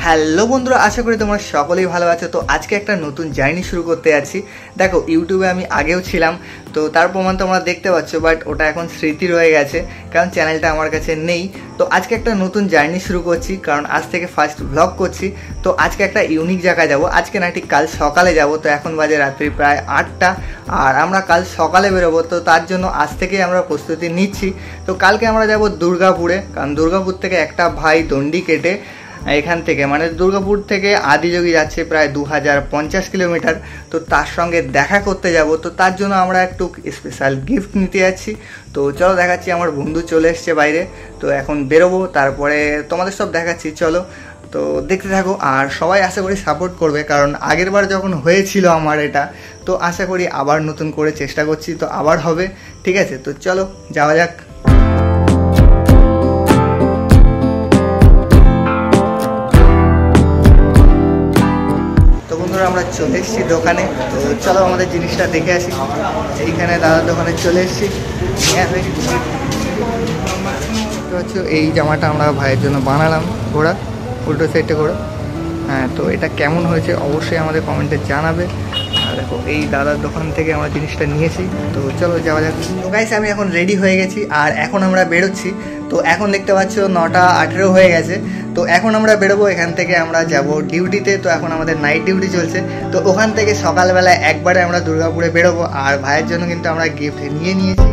Hello বন্ধুরা, আশা করি তোমরা সকলেই ভালো আছো। তো আজকে একটা নতুন জার্নি শুরু করতে যাচ্ছি। দেখো, ইউটিউবে আমি আগেও ছিলাম, তো তার প্রমাণ তোমরা দেখতে পাচ্ছ, বাট ওটা এখন স্মৃতি রয়ে গেছে, কারণ চ্যানেলটা আমার কাছে নেই। তো আজকে একটা নতুন জার্নি শুরু করছি, কারণ আজ থেকে ফার্স্ট ব্লগ করছি। তো আজকে একটা ইউনিক জায়গায় যাব, আজকে না ঠিক কাল সকালে যাব। তো এখন বাজে রাত্রি প্রায় 8টা, আর আমরা কাল সকালে বেরোবো। তো তার জন্য আজ থেকেই আমরা প্রস্তুতি নিচ্ছি। তো কালকে আমরা যাব দুর্গাপুরে, কারণ দুর্গাপুর থেকে একটা ভাই দণ্ডি কেটে এখান থেকে মানে দুর্গাপুর থেকে আদিযোগী যাচ্ছে প্রায় 2050 কিলোমিটার। তো তার সঙ্গে দেখা করতে যাব। তো তার জন্য আমরা একটু স্পেশাল গিফট নিতে যাচ্ছি। তো চলো দেখাচ্ছি, আমার বন্ধু চলে এসছে বাইরে। তো এখন বেরোবো, তারপরে তোমাদের সব দেখাচ্ছি, চলো। তো দেখতে থাকো, আর সবাই আশা করি সাপোর্ট করবে, কারণ আগের বার যখন হয়েছিল আমার এটা, তো আশা করি আবার নতুন করে চেষ্টা করছি, তো আবার হবে। ঠিক আছে, তো চলো যাওয়া যাক। আমরা চলে এসেছি দোকানে। তো চলো আমাদের জিনিসটা দেখে আসি। এইখানে দাদার দোকানে চলে এসেছি। এই জামাটা আমরা ভাইয়ের জন্য বানালাম, ঘোড়া উল্টো সাইডে ঘোড়া। হ্যাঁ, তো এটা কেমন হয়েছে অবশ্যই আমাদের কমেন্টে জানাবে। আর দেখো, এই দাদার দোকান থেকে আমরা জিনিসটা নিয়েছি। তো চলো যাওয়া যাক। তো গাইস, আমি এখন রেডি হয়ে গেছি, আর এখন আমরা বেরোচ্ছি। তো এখন দেখতে পাচ্ছ 9:18 হয়ে গেছে। তো এখন আমরা বেরোবো, এখান থেকে আমরা যাব ডিউটিতে। তো এখন আমাদের নাইট ডিউটি চলছে। তো ওখান থেকে সকালবেলা একবারে আমরা দুর্গাপুরে বেরোবো, আর ভাইয়ের জন্য কিন্তু আমরা গিফট নিয়ে নিয়েছি।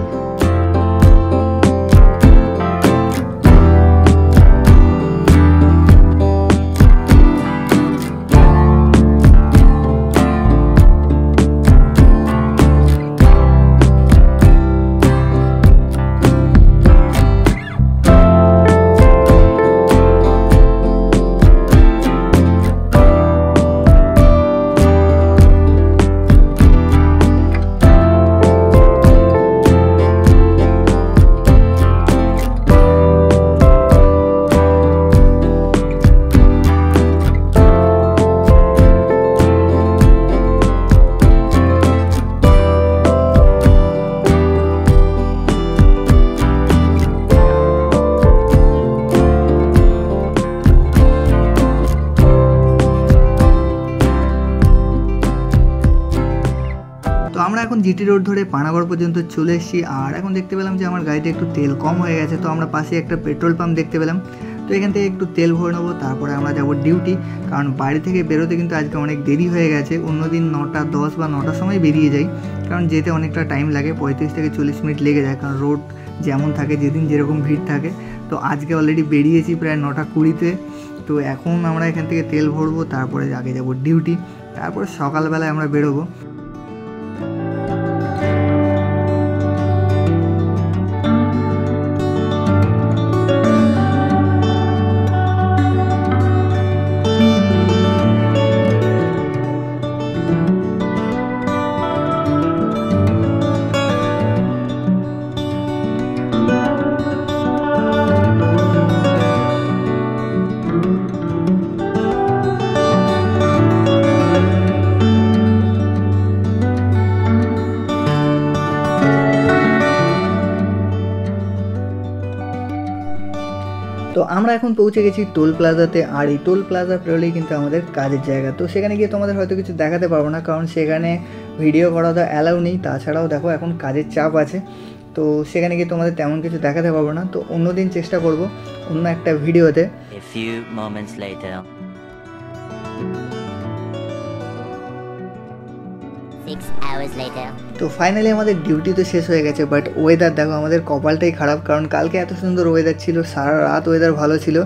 আমরা এখন জিটি রোড ধরে পানাগড় পর্যন্ত চলে এসেছি, আর এখন দেখতে পেলাম যে আমার গাড়িতে একটু তেল কম হয়ে গেছে। তো আমরা পাশে একটা পেট্রোল পাম্প দেখতে পেলাম, তো এখান থেকে একটু তেল ভরে নেবো, তারপরে আমরা যাব ডিউটি। কারণ বাড়ি থেকে বেরোতে কিন্তু আজকে অনেক দেরি হয়ে গেছে। অন্যদিন 9:10 বা 9টার সময় বেরিয়ে যাই, কারণ যেতে অনেকটা টাইম লাগে, 35 থেকে 40 মিনিট লেগে যায়, কারণ রোড যেমন থাকে, যেদিন যেরকম ভিড় থাকে। তো আজকে অলরেডি বেরিয়েছি প্রায় 9:20-তে। তো এখন আমরা এখান থেকে তেল ভরবো, তারপরে আগে যাব ডিউটি, তারপরে সকালবেলায় আমরা বেরোবো। তো আমরা এখন পৌঁছে গেছি টোল প্লাজাতে, আর এই টোল প্লাজা পেরোলেই কিন্তু আমাদের কাজের জায়গা। তো সেখানে গিয়ে তোমাদের হয়তো কিছু দেখাতে পারবো না, কারণ সেখানে ভিডিও করা তো অ্যালাউ নেই। তাছাড়াও দেখো, এখন কাজের চাপ আছে, তো সেখানে গিয়ে তোমাদের তেমন কিছু দেখাতে পারবো না। তো অন্যদিন চেষ্টা করব অন্য একটা ভিডিওতে। তো ফাইনালি আমাদের ডিউটি তো শেষ হয়ে গেছে, বাট ওয়েদার দেখো, আমাদের কপালটাই খারাপ, কারণ কালকে এত সুন্দর ওয়েদার ছিল, সারা রাত ওয়েদার ভালো ছিল,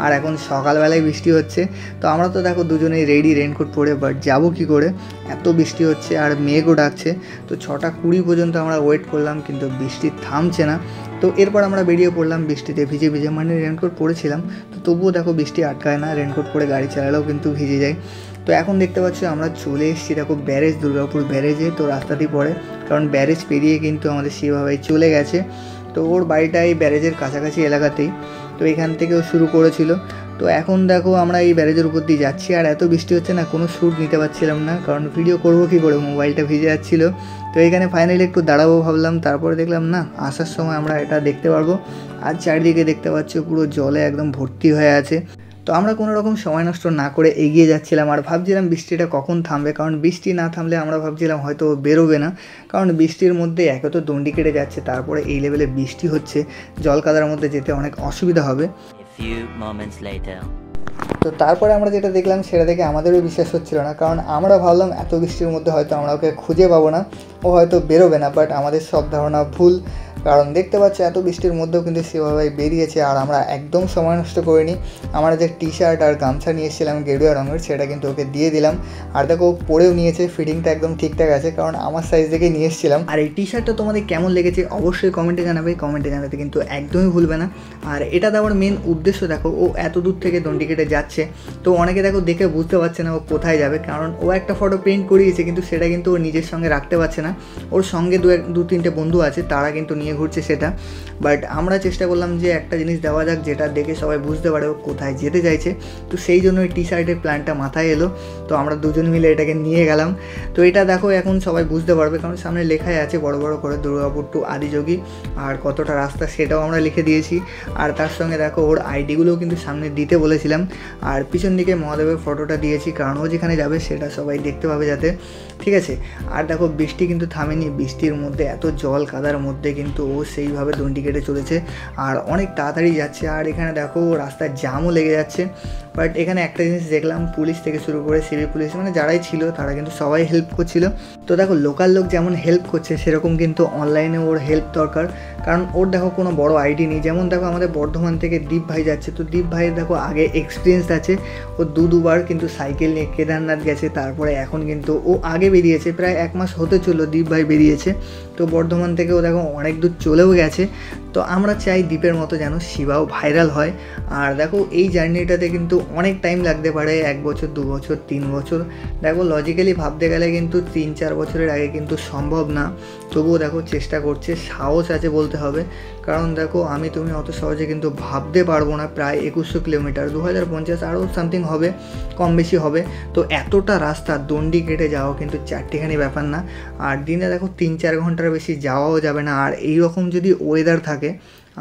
আর এখন সকালবেলায় বৃষ্টি হচ্ছে। তো আমরা তো দেখো দুজনেই রেডি রেনকোট পরে, বাট যাবো কী করে, এত বৃষ্টি হচ্ছে আর মেঘও ডাকছে। তো 6:20 পর্যন্ত আমরা ওয়েট করলাম, কিন্তু বৃষ্টি থামছে না। তো এরপর আমরা বেরিয়ে পড়লাম বৃষ্টিতে ভিজে ভিজে, মানে রেনকোট পরেছিলাম, তো তবুও দেখো বৃষ্টি আটকায় না, রেনকোট পরে গাড়ি চালালেও কিন্তু ভিজে যায়। তো এখন দেখতে পাচ্ছি আমরা চলে এসেছি দেখো ব্যারেজ, দুর্গাপুর ব্যারেজে। তো রাস্তাটি পড়ে, কারণ ব্যারেজ পেরিয়ে কিন্তু আমাদের শিবাভাই চলে গেছে। তো ওর বাড়িটা এই ব্যারেজের কাছাকাছি এলাকাতেই, তো এখান থেকেও শুরু করেছিল। তো এখন দেখো আমরা এই ব্যারেজের উপর দিয়ে যাচ্ছি, আর এত বৃষ্টি হচ্ছে না, কোনো শ্যুট নিতে পারছিলাম না, কারণ ভিডিও করবো কী করে, মোবাইলটা ভিজে যাচ্ছিলো। তো এখানে ফাইনালি একটু দাঁড়াবো ভাবলাম, তারপরে দেখলাম না, আসার সময় আমরা এটা দেখতে পারবো। আর চারিদিকে দেখতে পাচ্ছ পুরো জলে একদম ভর্তি হয়ে আছে। তো আমরা কোনো রকম সময় নষ্ট না করে এগিয়ে যাচ্ছিলাম আর ভাবছিলাম বৃষ্টিটা কখন থামবে, কারণ বৃষ্টি না থামলে আমরা ভাবছিলাম হয়তো ও বেরোবে না, কারণ বৃষ্টির মধ্যে একে তো দণ্ডি কেটে যাচ্ছে, তারপরে এই লেভেলে বৃষ্টি হচ্ছে, জল কাদার মধ্যে যেতে অনেক অসুবিধা হবে। তো তারপরে আমরা যেটা দেখলাম সেটা দেখে আমাদেরও বিশ্বাস হচ্ছিল না, কারণ আমরা ভাবলাম এত বৃষ্টির মধ্যে হয়তো আমরা ওকে খুঁজে পাবো না, ও হয়তো বেরোবে না, বাট আমাদের সব ধারণা ভুল। কারণ দেখতে পাচ্ছি এত বৃষ্টির মধ্যেও কিন্তু সেভাবে বেরিয়েছে আর আমরা একদম সময় নষ্ট করিনি। আমরা যে টি শার্ট আর গামছা নিয়ে এসেছিলাম গেরুয়া রঙের, সেটা কিন্তু ওকে দিয়ে দিলাম। আর দেখো পরেও নিয়েছে, ফিটিংটা একদম ঠিকঠাক আছে, কারণ আমার সাইজ দেখেই নিয়ে এসেছিলাম। আর এই টি শার্টটা তোমাদের কেমন লেগেছে অবশ্যই কমেন্টে জানাবে, কমেন্টে জানাতে কিন্তু একদমই ভুলবে না। আর এটা দেওয়ার মেন উদ্দেশ্য দেখো, ও এত দূর থেকে দণ্ডি কেটে যাচ্ছে, তো অনেকে দেখো দেখে বুঝতে পারছে না ও কোথায় যাবে, কারণ ও একটা ফটো প্রিন্ট করিয়েছে কিন্তু সেটা কিন্তু ও নিজের সঙ্গে রাখতে পারছে না। ওর সঙ্গে দু তিনটে বন্ধু আছে, তারা কিন্তু নিয়ে ঘুরছে সেটা। বাট আমরা চেষ্টা করলাম যে একটা জিনিস দেওয়া যাক যেটা দেখে সবাই বুঝতে পারে ও কোথায় যেতে চাইছে, তো সেই জন্য ওই টি শার্টের প্ল্যানটা মাথায় এলো। তো আমরা দুজন মিলে এটাকে নিয়ে গেলাম। তো এটা দেখো এখন সবাই বুঝতে পারবে, কারণ সামনে লেখাই আছে বড় বড় করে দুর্গাপুর টু আদিযোগী, আর কতটা রাস্তা সেটাও আমরা লিখে দিয়েছি। আর তার সঙ্গে দেখো ওর আইডিগুলোও কিন্তু সামনে দিতে বলেছিলাম। আর পিছন দিকে মহাদেবের ফটোটা দিয়েছি, কারণ ও যেখানে যাবে সেটা সবাই দেখতে পাবে যাতে, ঠিক আছে। আর দেখো বৃষ্টি কিন্তু থামেনি, বৃষ্টির মধ্যে এত জল কাদার মধ্যে কিন্তু ও সেইভাবে দণ্ডি কেটে চলেছে আর অনেক তাড়াতাড়ি যাচ্ছে। আর এখানে দেখো রাস্তায় জ্যামও লেগে যাচ্ছে। বাট এখানে একটা জিনিস দেখলাম, পুলিশ থেকে শুরু করে সিভিক পুলিশ মানে যারাই ছিল তারা কিন্তু সবাই হেল্প করছিল। তো দেখো লোকাল লোক যেমন হেল্প করছে সেরকম কিন্তু অনলাইনে ওর হেল্প দরকার, কারণ ওর দেখো কোনো বড় আইডি নেই। যেমন দেখো আমাদের বর্ধমান থেকে দীপ ভাই যাচ্ছে, তো দীপ ভাইয়ের দেখো আগে এক্সপিরিয়েন্স আছে, ও দুবার কিন্তু সাইকেল নিয়ে কেদারনাথ গেছে, তারপরে এখন কিন্তু ও আগে বেরিয়েছে, প্রায় 1 মাস হতে চললো দীপ ভাই বেরিয়েছে। তো বর্ধমান থেকে ও দেখো অনেক দূর চলেও গেছে। তো আমরা চাই দীপের মতো যেন শিবাও ভাইরাল হয়। আর দেখো এই জার্নিটাতে কিন্তু অনেক টাইম লাগতে পারে, 1 বছর 2 বছর 3 বছর। দেখো লজিক্যালি ভাবতে গেলে কিন্তু 3-4 বছরের আগে কিন্তু সম্ভব না, তবুও দেখো চেষ্টা করছে, সাহস আছে বলতে হবে। কারণ দেখো আমি তুমি অত সহজে কিন্তু ভাবতে পারবো না, প্রায় 2100 কিলোমিটার, 2050 আরও সামথিং হবে, কম বেশি হবে। তো এতটা রাস্তা দণ্ডি কেটে যাওয়া কিন্তু চারটিখানি ব্যাপার না। আর দিনে দেখো 3-4 ঘন্টার বেশি যাওয়াও যাবে না। আর এইরকম যদি ওয়েদার থাকে,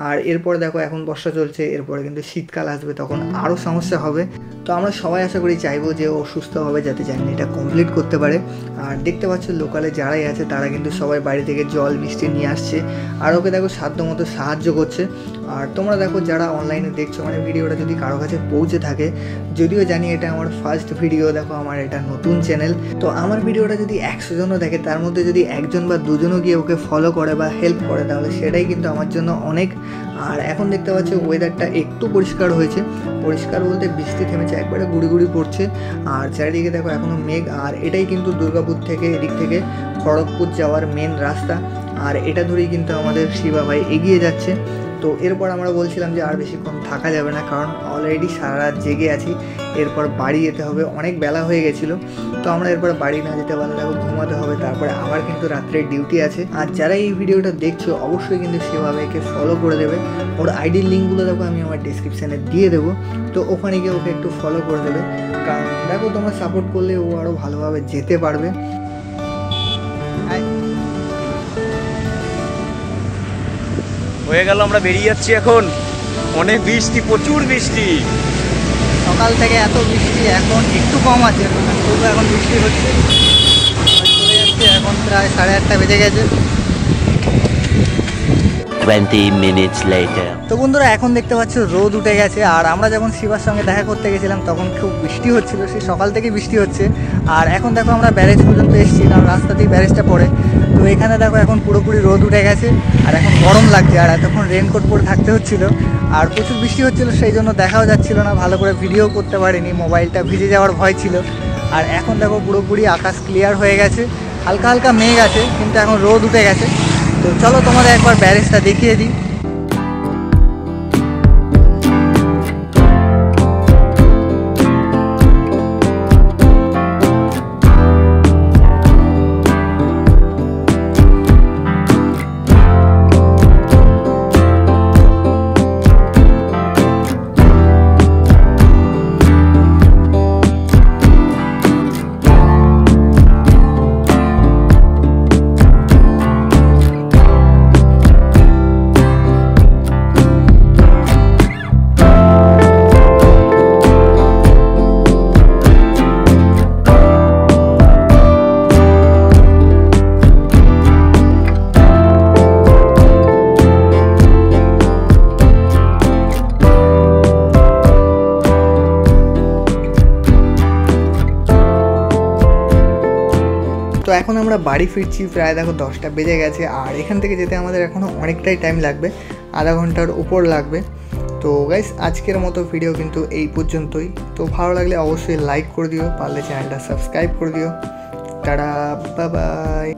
আর এরপরে দেখো এখন বর্ষা চলছে, এরপরে কিন্তু শীতকাল আসবে, তখন আরও সমস্যা হবে। তো আমরা সবাই আশা করি চাইবো যে ও সুস্থভাবে যাতে জার্নিটা কমপ্লিট করতে পারে। আর দেখতে পাচ্ছ লোকালে যারাই আছে তারা কিন্তু সবাই বাড়ি থেকে জল মিষ্টি নিয়ে আসছে, আর ওকে দেখো সাধ্য মতো সাহায্য করছে। আর তোমরা দেখো যারা অনলাইনে দেখছো, মানে ভিডিওটা যদি কারো কাছে পৌঁছে থাকে, যদিও জানি এটা আমার ফার্স্ট ভিডিও, দেখো আমার এটা নতুন চ্যানেল, তো আমার ভিডিওটা যদি 100 জনও দেখে তার মধ্যে যদি 1 জন বা 2 জনও গিয়ে ওকে ফলো করে বা হেল্প করে, তাহলে সেটাই কিন্তু আমার জন্য অনেক। আর এখন দেখতে পাচ্ছ ওয়েদারটা একটু পরিষ্কার হয়েছে, পরিষ্কার বলতে বৃষ্টি থেমেছে, একবারে গুড়ি গুড়ি পড়ছে। আর চারিদিকে দেখো এখনও মেঘ। আর এটাই কিন্তু দুর্গাপুর থেকে এদিক থেকে খড়গপুর যাওয়ার মেন রাস্তা, আর এটা ধরেই কিন্তু আমাদের শিবা ভাই এগিয়ে যাচ্ছে। তো এরপর আমরা বলছিলাম যে আর বেশিক্ষণ থাকা যাবে না, কারণ অলরেডি সারা রাত জেগে আছি, এরপর বাড়ি যেতে হবে, অনেক বেলা হয়ে গেছিলো। তো আমরা এরপর বাড়ি না যেতে পারলে দেখো ঘুমাতে হবে, তারপরে আবার কিন্তু রাত্রে ডিউটি আছে। আর যারা এই ভিডিওটা দেখছো অবশ্যই কিন্তু সেভাবে একে ফলো করে দেবে। ওর আইডির লিঙ্কগুলো দেখো আমি আমার ডিসক্রিপশানে দিয়ে দেবো, তো ওখানে গিয়ে ওকে একটু ফলো করে দেবে, কারণ দেখো তোমরা সাপোর্ট করলে ও আরও ভালোভাবে যেতে পারবে। হয়ে গেল, আমরা বেরিয়ে যাচ্ছি এখন। অনেক বৃষ্টি, প্রচুর বৃষ্টি, সকাল থেকে এত বৃষ্টি, এখন একটু কম আছে, তবু এখন বৃষ্টি হচ্ছে, চলে যাচ্ছে। এখন প্রায় 8:30 বেজে গেছে। 20 minutes later. তো বন্ধুরা এখন দেখতে পাচ্ছ রোদ উঠে গেছে। আর আমরা যখন শিবার সঙ্গে দেখা করতে গেছিলাম তখন খুব বৃষ্টি হচ্ছিল, সেই সকাল থেকেই বৃষ্টি হচ্ছে। আর এখন দেখো আমরা ব্যারেজ পর্যন্ত এসেছি, কারণ রাস্তাতেই ব্যারেজটা পড়ে। তো এখানে দেখো এখন পুরোপুরি রোদ উঠে গেছে, আর এখন গরম লাগছে। আর এতক্ষণ রেনকোট পরে থাকতে হচ্ছিলো, আর প্রচুর বৃষ্টি হচ্ছিলো, সেই জন্য দেখাও যাচ্ছিলো না, ভালো করে ভিডিও করতে পারিনি, মোবাইলটা ভিজে যাওয়ার ভয় ছিল। আর এখন দেখো পুরোপুরি আকাশ ক্লিয়ার হয়ে গেছে, হালকা হালকা মেঘ আছে, কিন্তু এখন রোদ উঠে গেছে। তো চলো তোমাদের একবার ব্যারেজটা দেখিয়ে দিই। এখন আমরা বাড়ি ফিরছি, প্রায় দেখো 10টা বেজে গেছে। আর এখান থেকে যেতে আমাদের এখনও অনেকটাই টাইম লাগবে, আধা ঘন্টার উপর লাগবে। তো গাইস আজকের মতো ভিডিও কিন্তু এই পর্যন্তই। তো ভালো লাগলে অবশ্যই লাইক করে দিও, পারলে চ্যানেলটা সাবস্ক্রাইব করে দিও। Tata, bye bye.